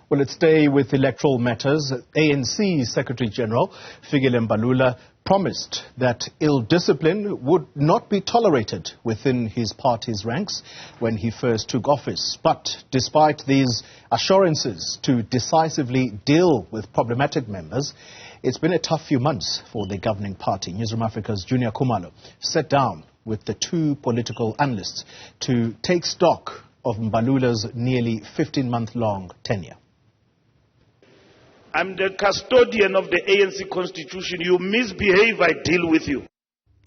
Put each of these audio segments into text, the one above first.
Well, let's stay with electoral matters. ANC Secretary-General Fikile Mbalula promised that ill discipline would not be tolerated within his party's ranks when he first took office. But despite these assurances to decisively deal with problematic members, it's been a tough few months for the governing party. Newzroom Afrika's Juniour Khumalo sat down with the two political analysts to take stock of Mbalula's nearly 15-month-long tenure. I'm the custodian of the ANC constitution. You misbehave, I deal with you.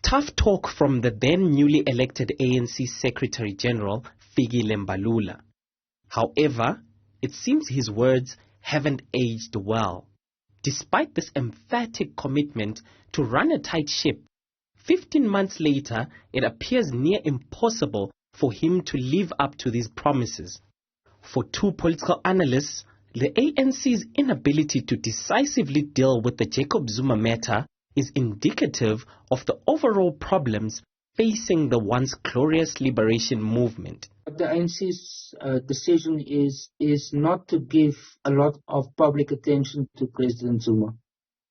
Tough talk from the then newly elected ANC Secretary-General Fikile Mbalula. However, it seems his words haven't aged well. Despite this emphatic commitment to run a tight ship, 15 months later, it appears near impossible for him to live up to these promises. For two political analysts, the ANC's inability to decisively deal with the Jacob Zuma matter is indicative of the overall problems facing the once glorious liberation movement. The ANC's decision is not to give a lot of public attention to President Zuma.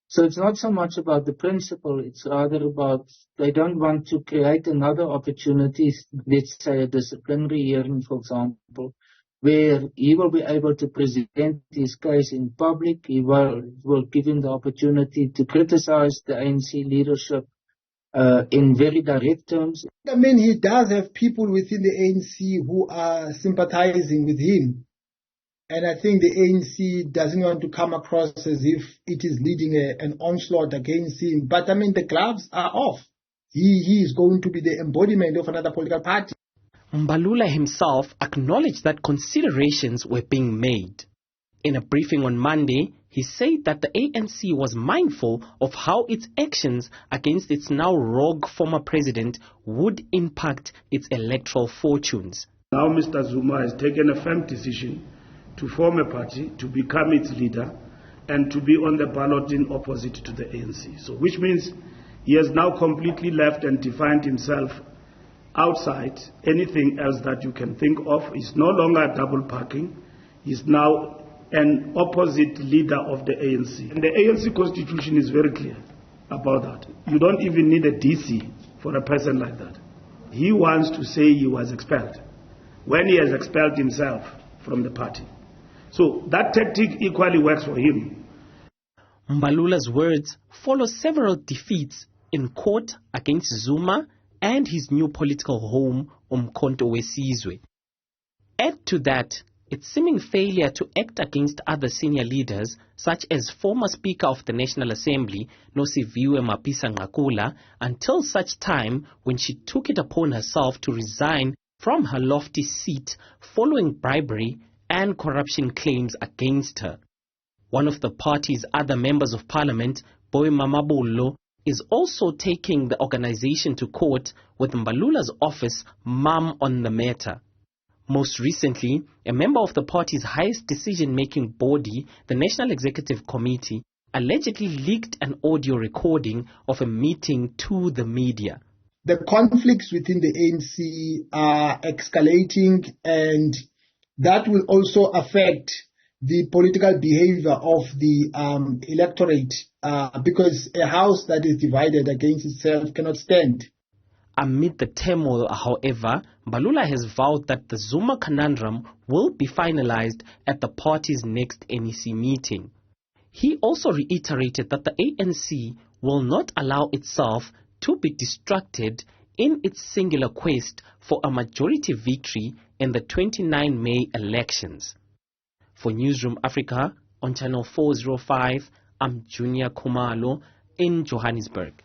So it's not so much about the principle, it's rather about they don't want to create another opportunity, let's say a disciplinary hearing, for example, where he will be able to present his case in public. He will give him the opportunity to criticize the ANC leadership in very direct terms. I mean, he does have people within the ANC who are sympathizing with him. And I think the ANC doesn't want to come across as if it is leading an onslaught against him. But I mean, the gloves are off. He is going to be the embodiment of another political party. Mbalula himself acknowledged that considerations were being made. In a briefing on Monday, he said that the ANC was mindful of how its actions against its now rogue former president would impact its electoral fortunes. Now Mr. Zuma has taken a firm decision to form a party, to become its leader, and to be on the ballot in opposite to the ANC. So which means he has now completely left and defined himself outside anything else that you can think of. He's no longer double parking. He's now an opposite leader of the ANC. And the ANC constitution is very clear about that. You don't even need a DC for a person like that. He wants to say he was expelled when he has expelled himself from the party. So that tactic equally works for him. Mbalula's words follow several defeats in court against Zuma and his new political home, Umkhonto weSizwe. Add to that its seeming failure to act against other senior leaders, such as former Speaker of the National Assembly, Nosiviwe Mapisa-Nqakula, until such time when she took it upon herself to resign from her lofty seat following bribery and corruption claims against her. One of the party's other members of parliament, Boy Mamabolo, is also taking the organization to court with Mbalula's office mum on the matter. Most recently, a member of the party's highest decision-making body, the National Executive Committee, allegedly leaked an audio recording of a meeting to the media. The conflicts within the ANC are escalating, and that will also affect the political behavior of the electorate because a house that is divided against itself cannot stand. Amid the turmoil, however, Mbalula has vowed that the Zuma conundrum will be finalized at the party's next NEC meeting. He also reiterated that the ANC will not allow itself to be distracted in its singular quest for a majority victory in the 29 May elections. For Newzroom Afrika on Channel 405, I'm Juniour Khumalo in Johannesburg.